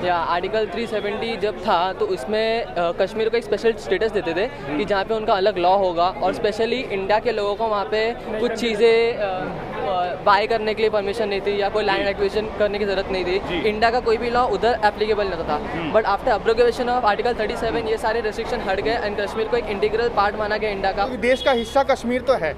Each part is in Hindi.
या आर्टिकल 370 जब था तो उसमें कश्मीर को एक स्पेशल स्टेटस देते थे कि जहाँ पे उनका अलग लॉ होगा, और स्पेशली इंडिया के लोगों को वहाँ पे कुछ चीज़ें बाय करने के लिए परमिशन नहीं थी या कोई लैंड एक्विजिशन करने की ज़रूरत नहीं थी। इंडिया का कोई भी लॉ उधर एप्लीकेबल नहीं था। But after abrogation of article 37 ये सारे रिस्ट्रिक्शन हट गए एंड कश्मीर को एक इंटीग्रल पार्ट माना गया इंडिया का। देश का हिस्सा कश्मीर तो है,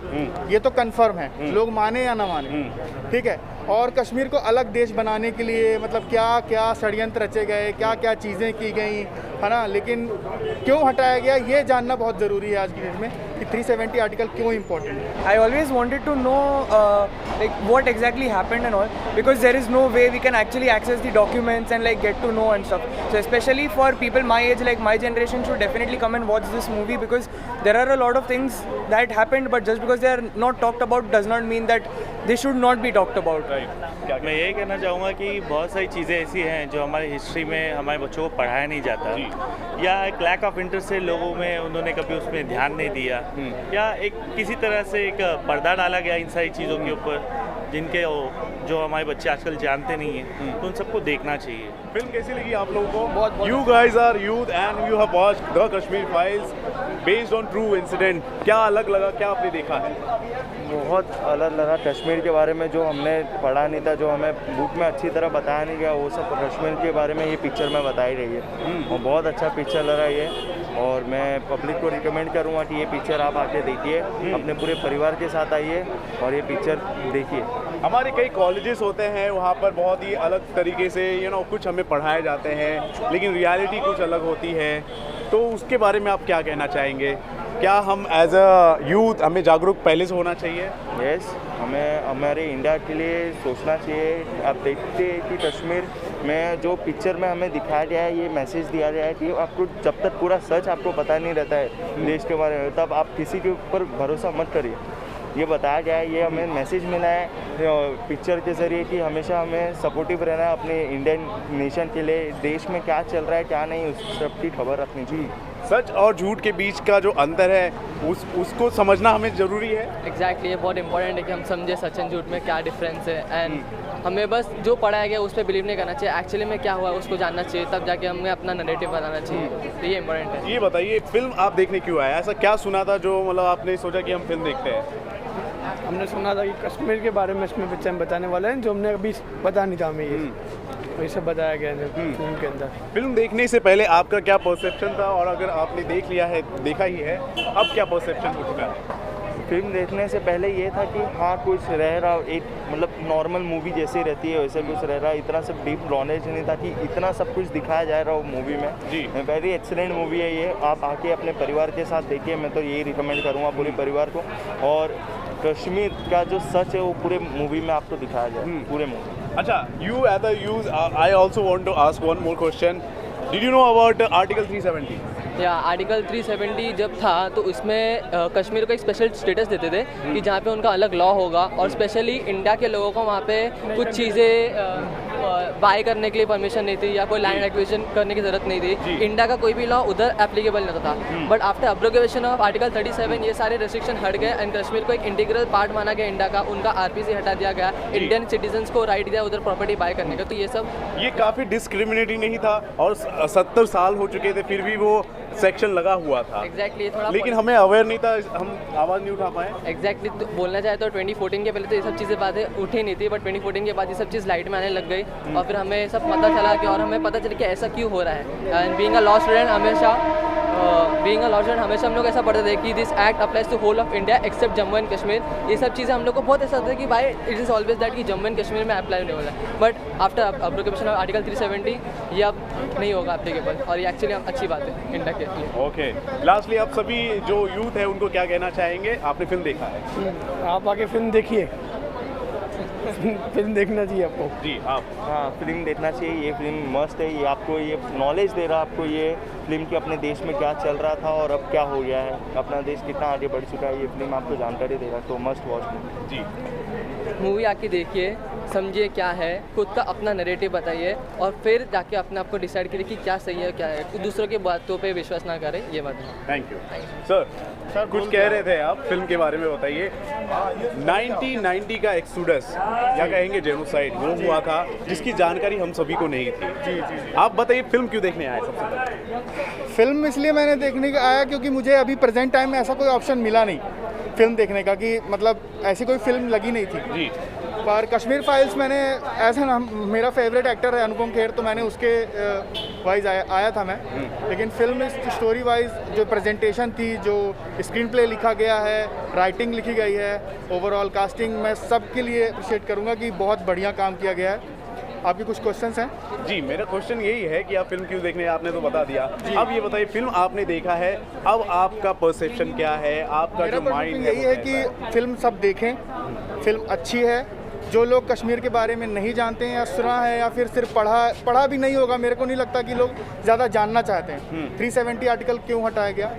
ये तो कंफर्म है, लोग माने या ना माने, ठीक है। और कश्मीर को अलग देश बनाने के लिए मतलब क्या क्या षड्यंत्र रचे गए, क्या क्या चीज़ें की गई, है ना, लेकिन क्यों हटाया गया ये जानना बहुत ज़रूरी है आज की डेट में कि 370 आर्टिकल क्यों इम्पोर्टेंट है। I always wanted to know like what exactly happened and all, because there is no way we can actually access the documents and like get to know and stuff. So especially for people my age, like my generation, should definitely come and watch this movie, because there are a lot of things that happened, but just because they are not talked about does not mean that they should not be talked about. मैं यही कहना चाहूँगा कि बहुत सारी चीज़ें ऐसी हैं जो हमारी हिस्ट्री में हमारे बच्चों को पढ़ाया नहीं जाता, या एक लैक ऑफ इंटरेस्ट से लोगों में उन्होंने कभी उसमें ध्यान नहीं दिया, या एक किसी तरह से एक पर्दा डाला गया इन सारी चीज़ों के ऊपर जिनके जो हमारे बच्चे आजकल जानते नहीं हैं, तो उन सबको देखना चाहिए। फिल्म कैसी लगी आप लोगों को? बहुत you guys are youth and you have watched the Kashmir files based on true incident, क्या अलग लगा, क्या आपने देखा है? बहुत अलग लगा। कश्मीर के बारे में जो हमने पढ़ा नहीं था, जो हमें बुक में अच्छी तरह बताया नहीं गया, वो सब कश्मीर के बारे में ये पिक्चर में बताई रही है। और बहुत अच्छा पिक्चर लगा ये, और मैं पब्लिक को रिकमेंड करूँगा कि ये पिक्चर आप आके देखिए, अपने पूरे परिवार के साथ आइए और ये पिक्चर देखिए। हमारे कई कॉलेजेस होते हैं, वहाँ पर बहुत ही अलग तरीके से कुछ हमें पढ़ाए जाते हैं, लेकिन रियलिटी कुछ अलग होती है, तो उसके बारे में आप क्या कहना चाहेंगे? क्या हम एज अ यूथ हमें जागरूक पहले से होना चाहिए? यस, हमें हमारे इंडिया के लिए सोचना चाहिए। आप देखते हैं कि कश्मीर में जो पिक्चर में हमें दिखाया गया है, ये मैसेज दिया गया है कि आपको जब तक पूरा सच आपको पता नहीं रहता है देश के बारे में, तब आप किसी के ऊपर भरोसा मत करिए। ये बताया गया है, ये हमें मैसेज मिला है पिक्चर के ज़रिए कि हमेशा हमें सपोर्टिव रहना है अपने इंडियन नेशन के लिए, देश में क्या चल रहा है क्या नहीं, उस सब की खबर रखनी चाहिए। सच और झूठ के बीच का जो अंतर है उसको समझना हमें ज़रूरी है। एग्जैक्टली, ये बहुत इंपॉर्टेंट है कि हम समझे सच एंड झूठ में क्या डिफरेंस है, एंड हमें बस जो पढ़ाया गया उस पर बिलीव नहीं करना चाहिए, एक्चुअली में क्या हुआ उसको जानना चाहिए, तब जाके हमें अपना नैरेटिव बनाना चाहिए। तो ये इंपॉर्टेंट है। ये बताइए, फिल्म आप देखने क्यों आए? ऐसा क्या सुना था जो मतलब आपने सोचा कि हम फिल्म देखते हैं? हमने सुना था कि कश्मीर के बारे में इसमें पिक्चर में बताने वाले हैं, जो हमने अभी पता नहीं था हमें, ये सब बताया गया है फिल्म के अंदर। फिल्म देखने से पहले आपका क्या परसेप्शन था, और अगर आपने देख लिया है, देखा ही है, अब क्या परसेप्शन हो चुका है? फिल्म देखने से पहले ये था कि हाँ कुछ रह रहा, एक मतलब नॉर्मल मूवी जैसी रहती है वैसे कुछ रह रहा, इतना सब डीप नॉलेज नहीं था कि इतना सब कुछ दिखाया जा रहा हो मूवी में। जी, वेरी एक्सीलेंट मूवी है ये, आप आके अपने परिवार के साथ देखिए, मैं तो यही रिकमेंड करूँगा पूरे परिवार को। और कश्मीर का जो सच है वो पूरे मूवी में आपको दिखाया जाए, पूरे मूवी। अच्छा, you as a youth, I also want to ask one more question. Did you know about Article 370? या आर्टिकल 370 जब था तो उसमें कश्मीर को एक स्पेशल स्टेटस देते थे कि जहाँ पे उनका अलग लॉ होगा, और स्पेशली इंडिया के लोगों को वहाँ पे कुछ चीज़ें बाय करने के लिए परमिशन नहीं थी या कोई लैंड एक्विजिशन करने की ज़रूरत नहीं थी। इंडिया का कोई भी लॉ उधर एप्लीकेबल नहीं था। But after abrogation of article 37 ये सारे रिस्ट्रिक्शन हट गए एंड कश्मीर को एक इंटीग्रल पार्ट माना गया इंडिया का, उनका RPC हटा दिया गया, इंडियन सिटीजन्स को राइट दिया उधर प्रॉपर्टी बाय करने का। तो ये काफ़ी डिस्क्रिमिनेटिंग नहीं था, और 70 साल हो चुके थे फिर भी वो सेक्शन लगा हुआ था। एग्जैक्टली, थोड़ा लेकिन हमें अवेयर नहीं था, हम आवाज़ नहीं उठा पाए। एग्जैक्टली, तो बोलना चाहे तो 2014 के पहले तो ये सब चीज़ें बातें उठी नहीं थी, बट 2014 के बाद ये सब चीज़ लाइट में आने लग गई, और फिर हमें सब पता चला कि, और हमें पता चला कि ऐसा क्यों हो रहा है। And being a law student हमेशा हम लोग ऐसा पढ़ते थे कि this act applies to whole of India except Jammu and Kashmir. ये सब चीज़ें हम लोग को बहुत ऐसा होता है कि भाई इट इज़ ऑलवेज दैट कि जम्मू एंड कश्मीर में अप्लाई नहीं हो रहा है, but after abrogation of article 370 ये अब नहीं होगा एप्लीकेबल, और ये एक्चुअली अच्छी बात है इंडिया के लिए। ओके, लास्टली आप सभी जो यूथ है उनको क्या कहना चाहेंगे? आपने फिल्म देखा है, आप आके फिल्म देखिए, फिल्म देखना चाहिए आपको। जी, आप? हाँ, फिल्म देखना चाहिए, ये फिल्म मस्त है, ये आपको ये नॉलेज दे रहा है, आपको ये फिल्म कि अपने देश में क्या चल रहा था और अब क्या हो गया है, अपना देश कितना आगे बढ़ चुका है, ये फिल्म आपको जानकारी देगा, तो मस्ट वॉच। जी। मूवी आके देखिए, समझिए क्या है, खुद का अपना नैरेटिव बताइए और फिर जाके अपने आप को डिसाइड करिए कि क्या सही है क्या है। दूसरों की बातों पे विश्वास ना करें, ये बात है। Thank you sir. कुछ कह रहे थे आप फिल्म के बारे में, बताइए। 1990 का एक्सोडस या कहेंगे जेनोसाइड वो हुआ था जिसकी जानकारी हम सभी को नहीं थी। जी जी। आप बताइए फिल्म क्यों देखने आए सबसे पहले? फिल्म इसलिए मैंने देखने का आया क्योंकि मुझे अभी प्रेजेंट टाइम में ऐसा कोई ऑप्शन मिला नहीं फिल्म देखने का, कि मतलब ऐसी कोई फिल्म लगी नहीं थी जी। पर कश्मीर फाइल्स मैंने ऐसा ना, मेरा फेवरेट एक्टर है अनुपम खेर, तो मैंने उसके वाइज आया था मैं। लेकिन फिल्म स्टोरी वाइज जो प्रेजेंटेशन थी, जो स्क्रीन प्ले लिखा गया है, राइटिंग लिखी गई है, ओवरऑल कास्टिंग, मैं सबके लिए अप्रिशिएट करूँगा कि बहुत बढ़िया काम किया गया है। आपके कुछ क्वेश्चंस हैं? जी, मेरा क्वेश्चन यही है कि आप फिल्म क्यों देखने, आपने तो बता दिया। अब ये बताइए, फिल्म आपने देखा है, अब आपका परसेप्शन क्या है, आपका जो माइंड यही है कि फिल्म सब देखें, फिल्म अच्छी है। जो लोग कश्मीर के बारे में नहीं जानते हैं या सुना है या फिर सिर्फ पढ़ा भी नहीं होगा, मेरे को नहीं लगता कि लोग ज़्यादा जानना चाहते हैं। 370 आर्टिकल क्यों हटाया गया,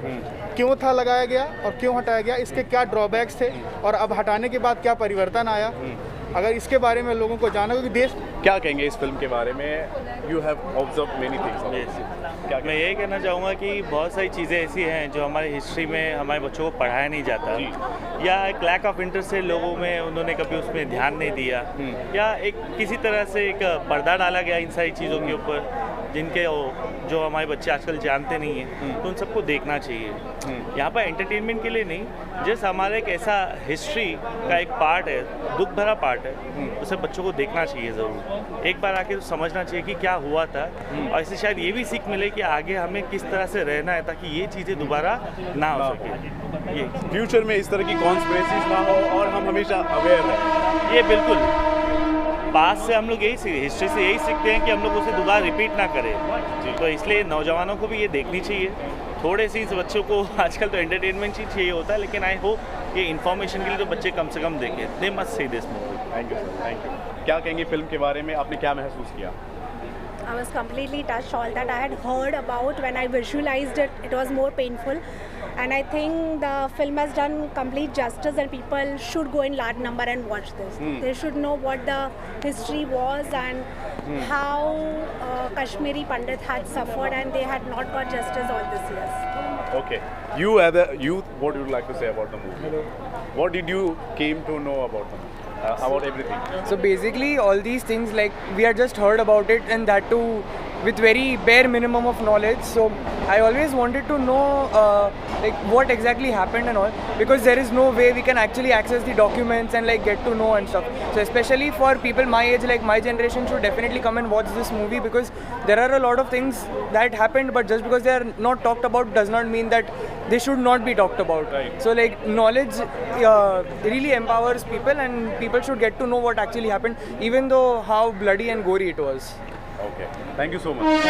क्यों था लगाया गया और क्यों हटाया गया, इसके क्या ड्रॉबैक्स थे और अब हटाने के बाद क्या परिवर्तन आया, अगर इसके बारे में लोगों को जाना, क्योंकि देश क्या कहेंगे इस फिल्म के बारे में? You have observe many things. मैं यही कहना चाहूँगा कि बहुत सारी चीज़ें ऐसी हैं जो हमारी हिस्ट्री में हमारे बच्चों को पढ़ाया नहीं जाता, या एक लैक ऑफ इंटरेस्ट से लोगों में उन्होंने कभी उसमें ध्यान नहीं दिया, या एक किसी तरह से एक पर्दा डाला गया इन सारी चीज़ों के ऊपर जिनके जो हमारे बच्चे आजकल जानते नहीं हैं, तो उन सबको देखना चाहिए। यहाँ पर एंटरटेनमेंट के लिए नहीं, जस्ट हमारा एक ऐसा हिस्ट्री का एक पार्ट है, दुख भरा पार्ट है, उसे बच्चों को देखना चाहिए ज़रूर। एक बार आके तो समझना चाहिए कि क्या हुआ था, और इससे शायद ये भी सीख मिले कि आगे हमें किस तरह से रहना है ताकि ये चीज़ें दोबारा ना हो सके। ये फ्यूचर में इस तरह की कॉन्स्पिरेसीज ना हो और हम हमेशा अवेयर रहें। ये बिल्कुल पास से हम लोग यही हिस्ट्री से यही सीखते हैं कि हम लोग उसे दोबारा रिपीट ना करें। तो इसलिए नौजवानों को भी ये देखनी चाहिए। थोड़े सी बच्चों को आजकल तो एंटरटेनमेंट ही चाहिए होता है, लेकिन आई होप ये इन्फॉर्मेशन के लिए तो बच्चे कम से कम देखें। They must see this movie. Thank you sir, thank you. क्या कहेंगे फिल्म के बारे में, आपने क्या महसूस किया? I was completely touched. All that I had heard about, when I visualized it, it was more painful. And I think the film has done complete justice, and people should go in large number and watch this. They should know what the history was and how Kashmiri Pandit had suffered, and they had not got justice all these years. Okay. You as a youth, what would you like to say about the movie? What did you came to know about the movie? About everything. So basically all these things, like we had just heard about it, and that too with very bare minimum of knowledge. So I always wanted to know like what exactly happened and all, because there is no way we can actually access the documents and like get to know and stuff. So especially for people my age, like my generation, should definitely come and watch this movie, because there are a lot of things that happened, but just because they are not talked about does not mean that they should not be talked about. Right. So like knowledge really empowers people, and people should get to know what actually happened, even though how bloody and gory it was. Okay. Thank you so much.